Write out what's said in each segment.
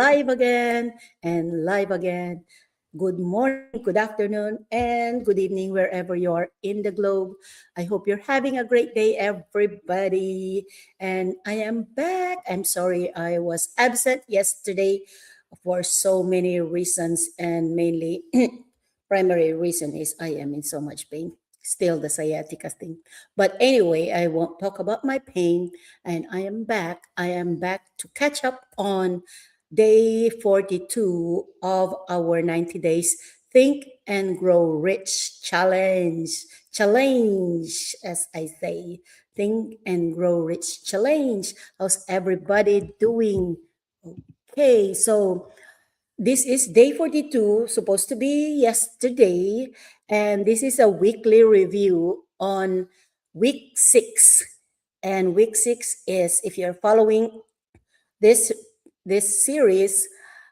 live again and live again. Good morning, good afternoon, and good evening, wherever you are in the globe. I hope you're having a great day, everybody. And I am back. I'm sorry I was absent yesterday for so many reasons, and mainly primary reason is I am in so much pain. Still the sciatica thing. But anyway, I won't talk about my pain, and I am back. I am back to catch up on day 42 of our 90 days Think and Grow Rich Challenge. Challenge, as I say. Think and Grow Rich Challenge. How's everybody doing? Okay, so this is day 42, supposed to be yesterday, and this is a weekly review on week 6. And week 6 is, if you're following this this series,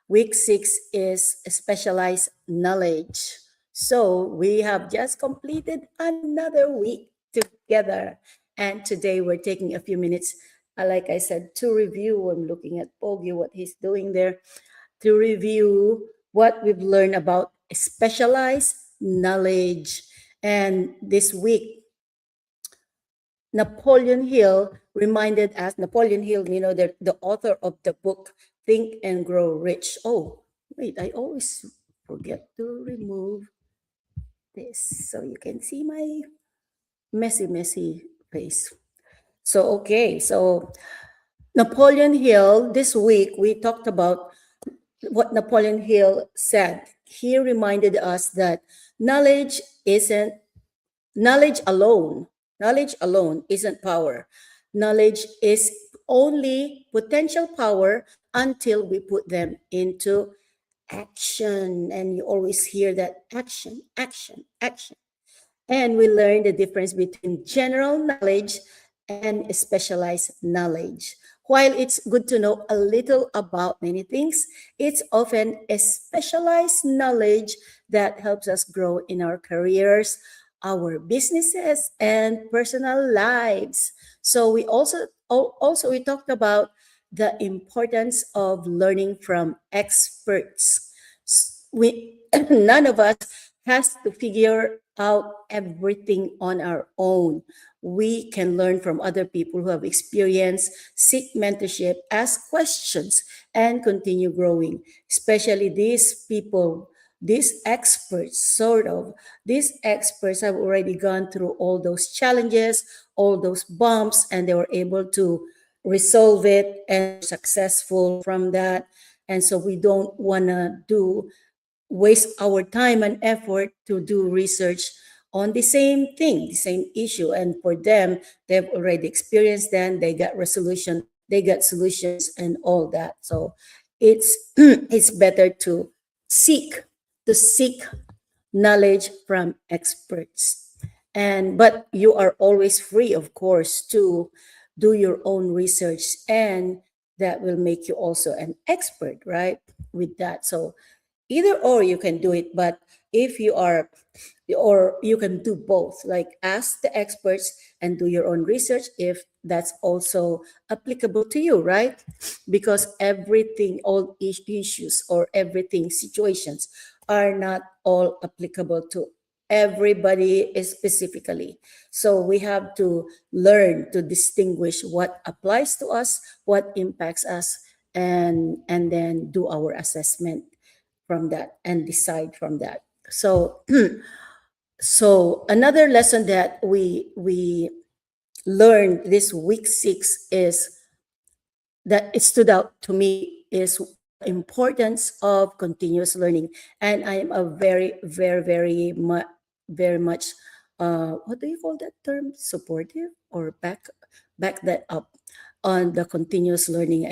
week 6 is specialized knowledge. So we have just completed another week together, and today we're taking a few minutes, like I said, to review. I'm looking at Pogi, what he's doing there, to review what we've learned about specialized knowledge. And this week, Napoleon Hill reminded us, Napoleon Hill, the author of the book Think and Grow Rich. Oh, wait, I always forget to remove this so you can see my messy face. So, okay, so Napoleon Hill, this week we talked about what Napoleon Hill said. He reminded us that knowledge isn't knowledge alone. Knowledge alone isn't power. Knowledge is only potential power until we put them into action. And you always hear that action, action, action. And we learn the difference between general knowledge and specialized knowledge. While it's good to know a little about many things, it's often a specialized knowledge that helps us grow in our careers, our businesses, and personal lives. So we talked about the importance of learning from experts. We none of us has to figure out everything on our own. We can learn from other people who have experience, seek mentorship, ask questions, and continue growing. Especially these people, these experts, these experts have already gone through all those challenges, all those bumps, and they were able to resolve it and successful from that. And so we don't want to waste our time and effort to do research on the same thing, the same issue. And for them, they've already experienced them, they got resolution, they got solutions and all that. So it's it's better to seek knowledge from experts. But you are always free, of course, to do your own research, and that will make you also an expert, right? With that. So either or you can do it, but if you are, or you can do both, like ask the experts and do your own research if that's also applicable to you, right? Because everything, all issues or everything, situations are not all applicable to everybody specifically. So we have to learn to distinguish what applies to us, what impacts us, and then do our assessment from that and decide from that. So so another lesson that we learned this week 6 is that it stood out to me is importance of continuous learning. And I am a very much what do you call that term, supportive, or back that up on the continuous learning.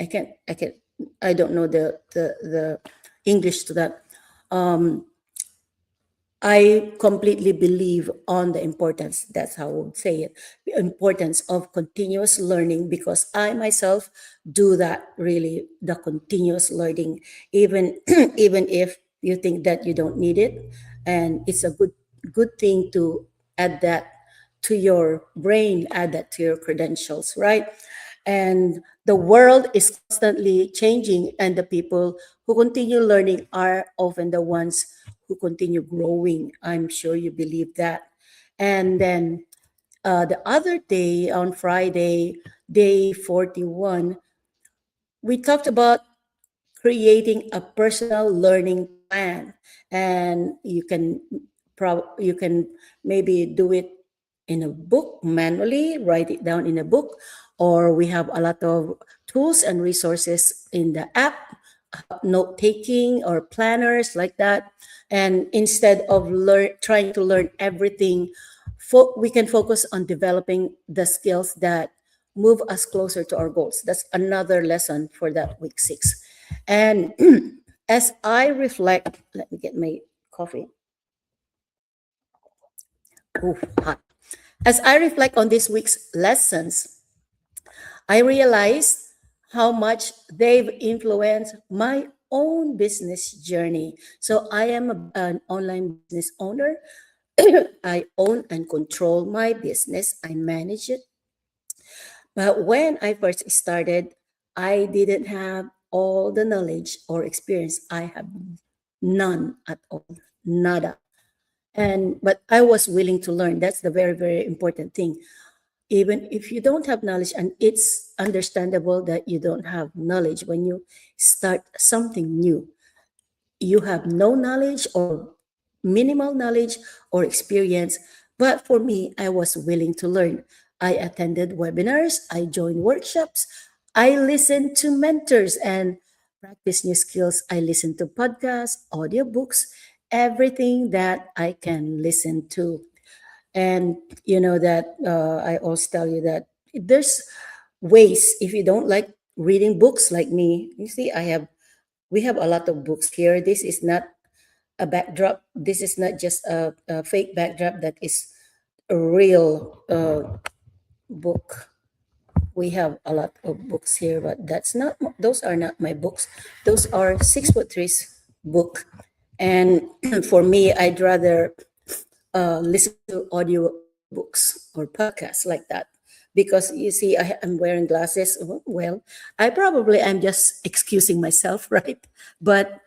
I don't know the English to that. I completely believe on the importance, that's how I would say it, the importance of continuous learning, because I myself do that, really, the continuous learning, even even if you think that you don't need it. And it's a good thing to add that to your brain, add that to your credentials, right? And The world is constantly changing, and the people who continue learning are often the ones who continue growing. I'm sure you believe that. And then the other day, on Friday, day 41, we talked about creating a personal learning plan, and you can maybe do it in a book manually, write it down in a book, or we have a lot of tools and resources in the app, note taking or planners like that. And instead of trying to learn everything, we can focus on developing the skills that move us closer to our goals. That's another lesson for that week 6. And as I reflect, let me get my coffee. Ooh, hot. As I reflect on this week's lessons, I realize how much they've influenced my own business journey. So I am an online business owner. I own and control my business. I manage it. But when I first started, I didn't have all the knowledge or experience. I have none at all, nada. And but I was willing to learn. That's the very, very important thing. Even if you don't have knowledge, and it's understandable that you don't have knowledge when you start something new. You have no knowledge or minimal knowledge or experience. But for me, I was willing to learn. I attended webinars, I joined workshops, I listened to mentors and practice new skills. I listened to podcasts, audiobooks, everything that I can listen to. And you know that I always tell you that there's ways. If you don't like reading books like me, you see, we have a lot of books here. This is not a backdrop. This is not just a fake backdrop. That is a real book. We have a lot of books here, but that's not. Those are not my books. Those are 6 foot three's book. And for me, I'd rather listen to audio books or podcasts like that, because you see, am wearing glasses. Well, I probably am just excusing myself, right? But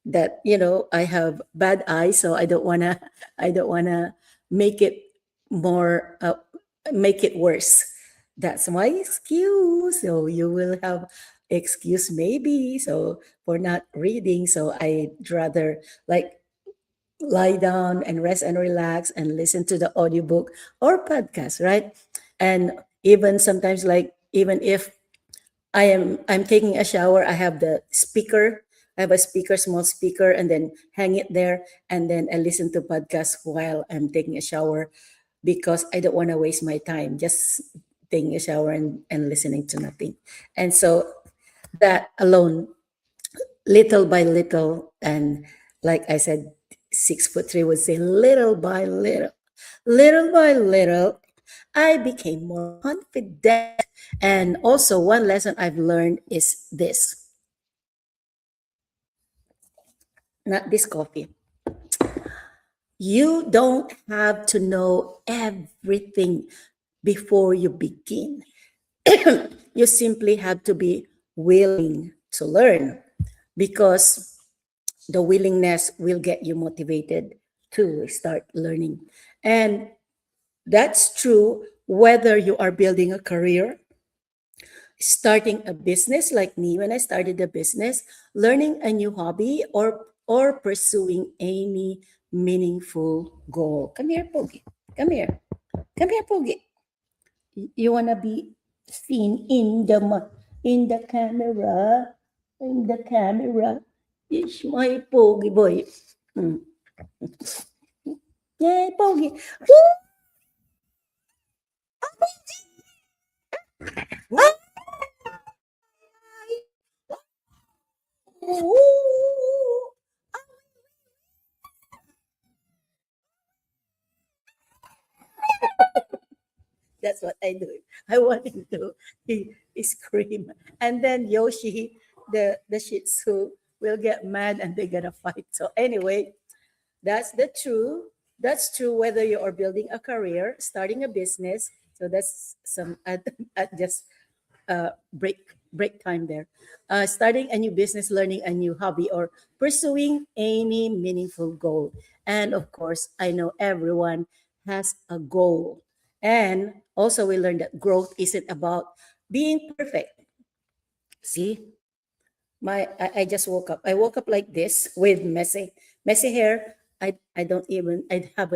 that, I have bad eyes, so I don't wanna make it more make it worse. That's my excuse. So you will have excuse maybe, so for not reading. So I'd rather like lie down and rest and relax and listen to the audiobook or podcast, right? And even sometimes, like, even if I'm taking a shower, I have the speaker. I have a speaker, small speaker, and then hang it there, and then I listen to podcasts while I'm taking a shower, because I don't want to waste my time just taking a shower and listening to nothing. And so that alone, little by little, and like I said, 6 foot 3 would say little by little, little by little, I became more confident. And also, one lesson I've learned is this, not this coffee. You don't have to know everything before you begin. You simply have to be willing to learn, because the willingness will get you motivated to start learning. And that's true whether you are building a career, starting a business like me when I started a business, learning a new hobby, or pursuing any meaningful goal. Come here, Pogi. Come here. Come here, Pogi. You wanna be seen in the camera, in the camera. It's my Pogi boy. Mm. Yay, Pogi. Woo! Woo! That's what I do. I want him to he scream. And then Yoshi, the Shih Tzu, will get mad and they're gonna fight. So anyway, that's true whether you are building a career, starting a business. So that's some just break break time there. Starting a new business, learning a new hobby, or pursuing any meaningful goal. And of course, I know everyone has a goal. And also, we learned that growth isn't about being perfect. See, I just woke up. I woke up like this with messy hair. I haven't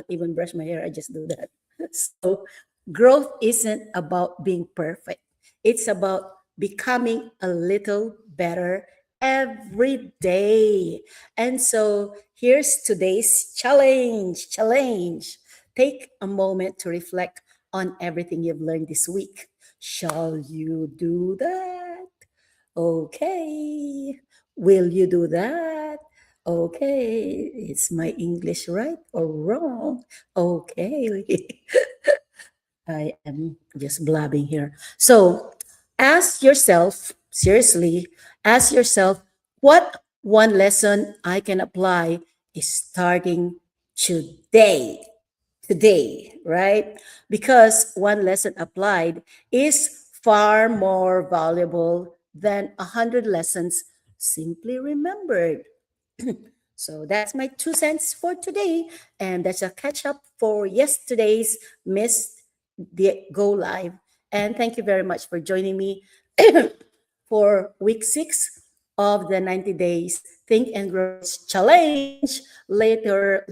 even brushed my hair. I just do that. So growth isn't about being perfect. It's about becoming a little better every day. And so here's today's challenge. Challenge. Take a moment to reflect on everything you've learned this week. Shall you do that? Okay. Will you do that? Okay. Is my English right or wrong? Okay. I am just blabbing here. So ask yourself, seriously, ask yourself what one lesson I can apply is starting today. Today, right? Because one lesson applied is far more valuable than 100 lessons simply remembered. So that's my 2 cents for today. And that's a catch up for yesterday's missed the go live. And thank you very much for joining me for week 6 of the 90 days Think and Grow Rich Challenge. Later,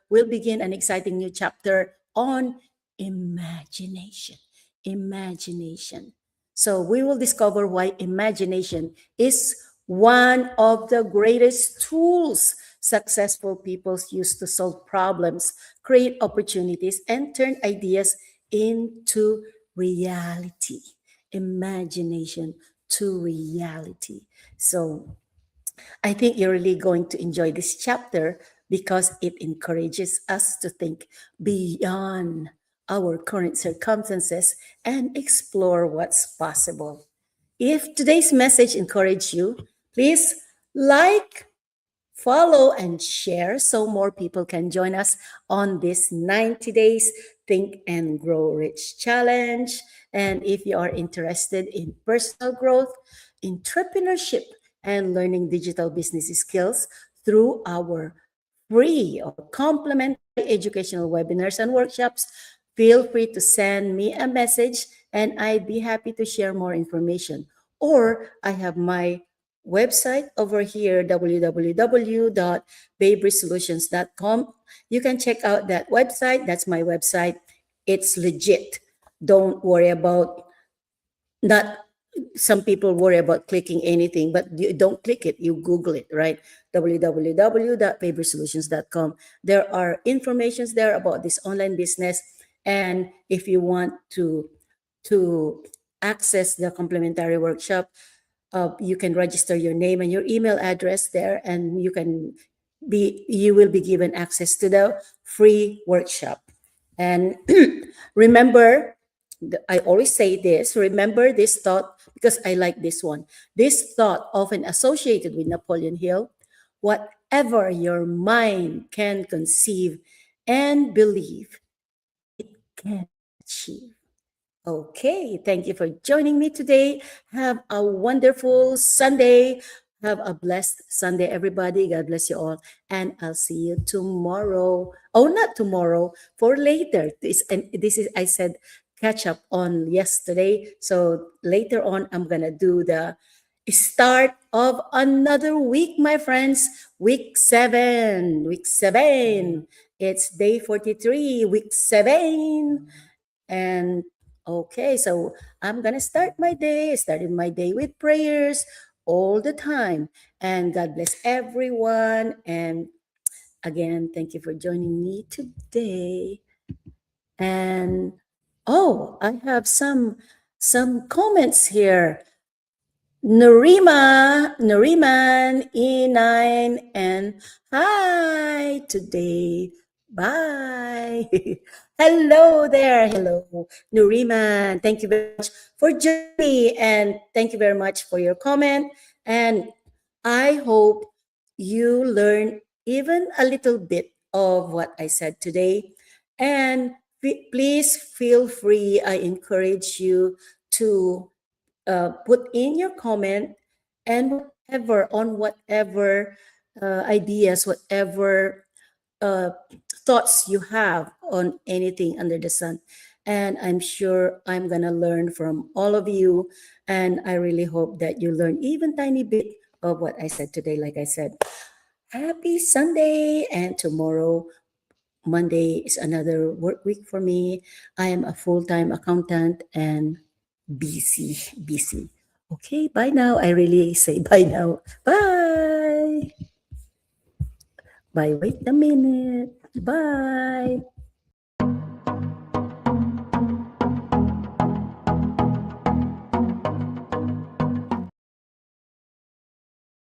we'll begin an exciting new chapter on imagination. Imagination. So we will discover why imagination is one of the greatest tools successful people use to solve problems, create opportunities, and turn ideas into reality. Imagination to reality. So I think you're really going to enjoy this chapter because it encourages us to think beyond our current circumstances and explore what's possible. If today's message encouraged you, please like, follow, and share so more people can join us on this 90 days Think and Grow Rich challenge. And if you are interested in personal growth, entrepreneurship, and learning digital business skills through our free or complimentary educational webinars and workshops, feel free to send me a message and I'd be happy to share more information. Or I have my website over here, www.babysolutions.com. You can check out that website. That's my website. It's legit. Don't worry about not some people worry about clicking anything, but you don't click it, you Google it, right? www.papersolutions.com. There are informations there about this online business. And if you want to access the complimentary workshop, you can register your name and your email address there, and you will be given access to the free workshop. And remember, I always say this, remember this thought because I like this one. This thought often associated with Napoleon Hill, whatever your mind can conceive and believe, it can achieve. Okay, thank you for joining me today. Have a wonderful Sunday. Have a blessed Sunday, everybody. God bless you all. And I'll see you tomorrow. Oh, not tomorrow, for later. This is, I said, catch up on yesterday. So later on, I'm going to do the start of another week, my friends. Week 7. Week 7. It's day 43, week 7. And okay, so I'm gonna starting my day with prayers all the time. And God bless everyone. And again, thank you for joining me today. And oh, I have some comments here. Nuriman E9 and hi today. Bye. Hello there. Hello, Nuriman. Thank you very much for joining me and thank you very much for your comment. And I hope you learn even a little bit of what I said today. And please feel free. I encourage you to put in your comment, and whatever ideas, whatever uh, thoughts you have on anything under the sun. And I'm sure I'm going to learn from all of you. And I really hope that you learn even tiny bit of what I said today. Like I said, happy Sunday. And tomorrow, Monday, is another work week for me. I am a full-time accountant and busy, busy. Okay, bye now. I really say bye now. Bye. Bye. Wait a minute. Bye.